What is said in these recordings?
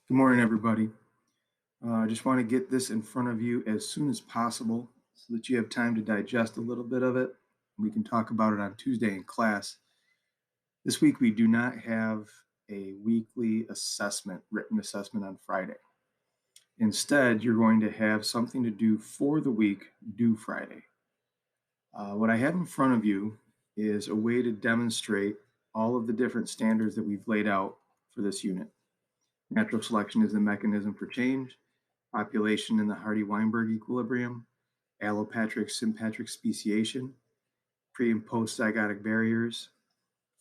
Good morning, everybody. I just want to get this in front of you as soon as possible so that you have time to digest a little bit of it. We can talk about it on Tuesday in class. This week, we do not have a weekly assessment, written assessment on Friday. Instead, you're going to have something to do for the week due Friday. What I have in front of you is a way to demonstrate all of the different standards that we've laid out for this unit. Natural selection is the mechanism for change, population in the Hardy-Weinberg equilibrium, allopatric-sympatric speciation, pre- and post-zygotic barriers,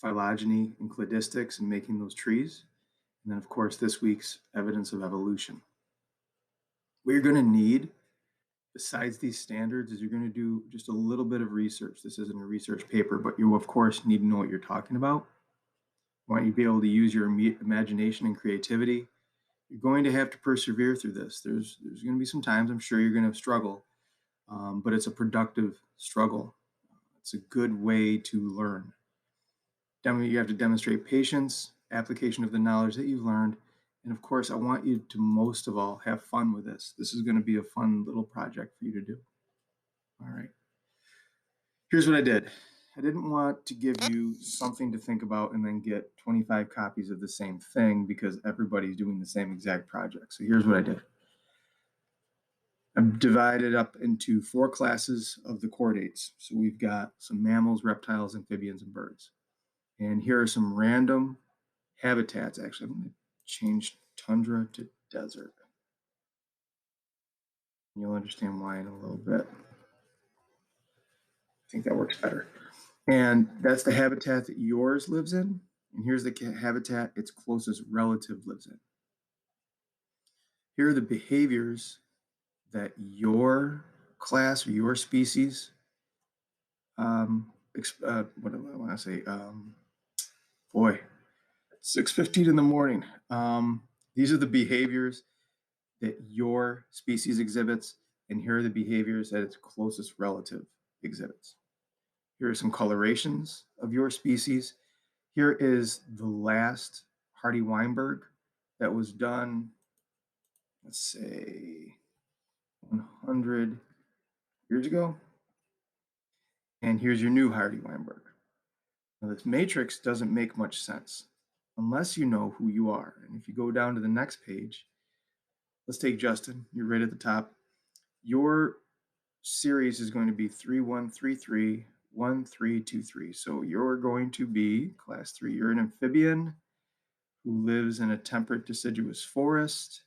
phylogeny and cladistics and making those trees, and then of course this week's evidence of evolution. What you're going to need besides these standards is you're going to do just a little bit of research. This isn't a research paper, but you of course need to know what you're talking about. I want you to be able to use your imagination and creativity. You're going to have to persevere through this. There's going to be some times I'm sure you're going to struggle, but it's a productive struggle. It's a good way to learn. You have to demonstrate patience, application of the knowledge that you've learned, and of course, I want you to most of all have fun with this. This is going to be a fun little project for you to do. All right. Here's what I did. I didn't want to give you something to think about and then get 25 copies of the same thing because everybody's doing the same exact project. So here's what I did. I've divided up into 4 classes of the chordates. So we've got some mammals, reptiles, amphibians, and birds. And here are some random habitats. Actually, I'm going to change tundra to desert. You'll understand why in a little bit. I think that works better. And that's the habitat that yours lives in. And here's the habitat its closest relative lives in. Here are the behaviors that your class or your species, what do I want to say? Boy, 6:15 in the morning. These are the behaviors that your species exhibits, and here are the behaviors that its closest relative exhibits. Here are some colorations of your species. Here is the last Hardy-Weinberg that was done, let's say, 100 years ago. And here's your new Hardy-Weinberg. Now, this matrix doesn't make much sense unless you know who you are. And if you go down to the next page, let's take Justin. You're right at the top. Your series is going to be 3133 1323. So you're going to be class 3. You're an amphibian who lives in a temperate deciduous forest,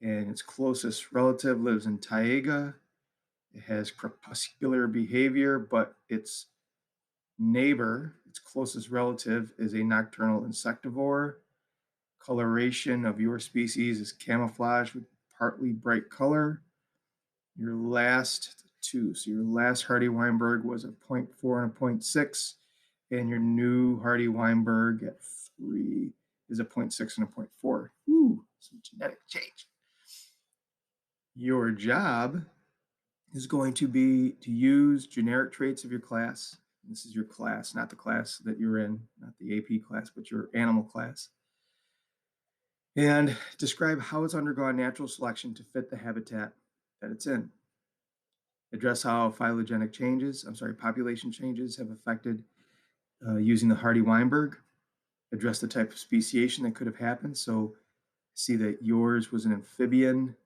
and its closest relative lives in taiga. It has crepuscular behavior, but its neighbor, its closest relative, is a nocturnal insectivore. Coloration of your species is camouflage with partly bright color. Your last 2, so your last Hardy-Weinberg was a 0.4 and a 0.6, and your new Hardy-Weinberg at 3 is a 0.6 and a 0.4. Ooh, some genetic change. Your job is going to be to use generic traits of your class. This is your class, not the class that you're in, not the AP class, but your animal class. And describe how it's undergone natural selection to fit the habitat that it's in. Address how phylogenetic changes, population changes have affected using the Hardy-Weinberg. Address the type of speciation that could have happened. So see that yours was an amphibian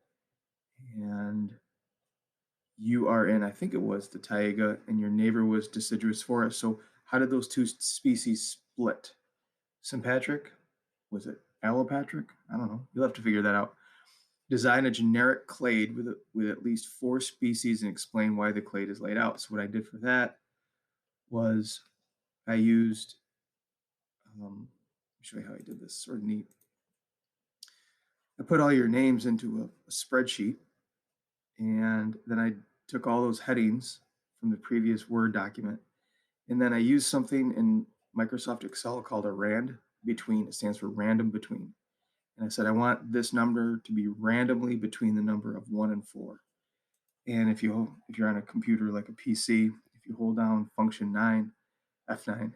and you are in, I think it was the taiga, and your neighbor was deciduous forest. So how did those two species split? Sympatric? Was it allopatric? I don't know. You'll have to figure that out. Design a generic clade with at least 4 species and explain why the clade is laid out. So what I did for that was I used, let me show you how I did this, sort of neat. I put all your names into a spreadsheet, and then I took all those headings from the previous Word document, and then I used something in Microsoft Excel called a RAND between. It stands for random between. And I said, I want this number to be randomly between the number of 1 and 4. And if you're on a computer like a PC, if you hold down function 9, F9,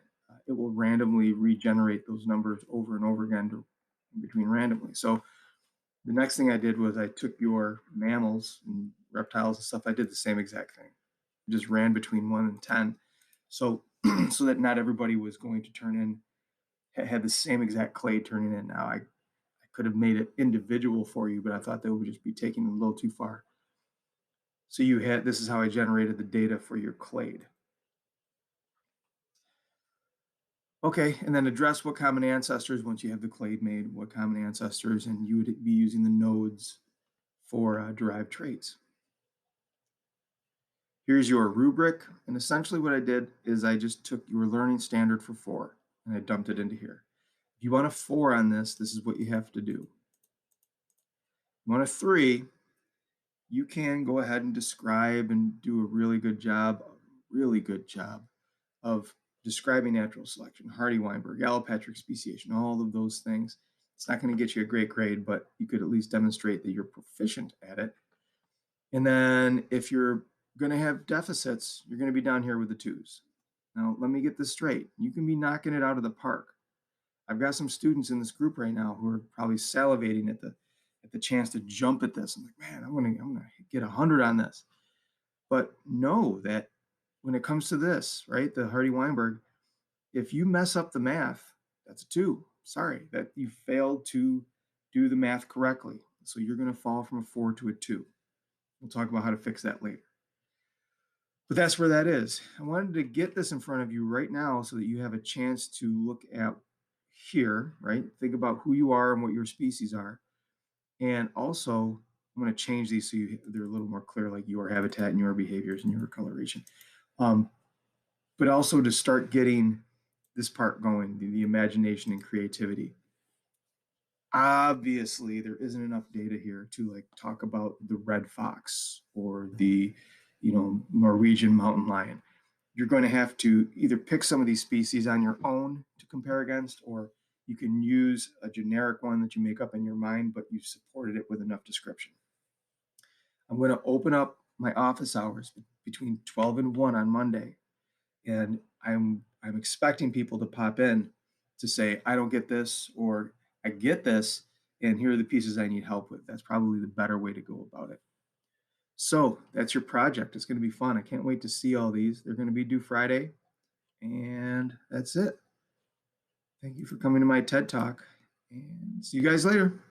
it will randomly regenerate those numbers over and over again between randomly. So The next thing I did was I took your mammals and reptiles and stuff. I did the same exact thing. Just ran between 1 and 10. So so that not everybody was going to turn in had the same exact clade turning in. Now I could have made it individual for you, but I thought that would just be taking it a little too far. So you had this is how I generated the data for your clade. Okay, and then address what common ancestors, once you have the clade made, what common ancestors, and you would be using the nodes for derived traits. Here's your rubric, and essentially what I did is I just took your learning standard for 4 and I dumped it into here. If you want a 4 on this, this is what you have to do. If you want a 3, you can go ahead and describe and do a really good job of describing natural selection, Hardy-Weinberg, allopatric speciation, all of those things. It's not going to get you a great grade, but you could at least demonstrate that you're proficient at it. And then if you're going to have deficits, you're going to be down here with the 2s. Now, let me get this straight. You can be knocking it out of the park. I've got some students in this group right now who are probably salivating at the chance to jump at this. I'm like, man, I'm gonna get 100 on this. But know that when it comes to this, right, the Hardy-Weinberg, if you mess up the math, that's a 2. Sorry, that you failed to do the math correctly. So you're going to fall from a 4 to a 2. We'll talk about how to fix that later. But that's where that is. I wanted to get this in front of you right now so that you have a chance to look at here, right? Think about who you are and what your species are. And also, I'm going to change these so they're a little more clear, like your habitat and your behaviors and your coloration. But also to start getting this part going, the imagination and creativity. Obviously, there isn't enough data here to like talk about the red fox or the, Norwegian mountain lion. You're going to have to either pick some of these species on your own to compare against, or you can use a generic one that you make up in your mind, but you've supported it with enough description. I'm going to open up my office hours between 12 and 1 on Monday, and I'm expecting people to pop in to say, I don't get this, or I get this, and here are the pieces I need help with. That's probably the better way to go about it. So that's your project. It's going to be fun. I can't wait to see all these. They're going to be due Friday, and that's it. Thank you for coming to my TED Talk, and see you guys later.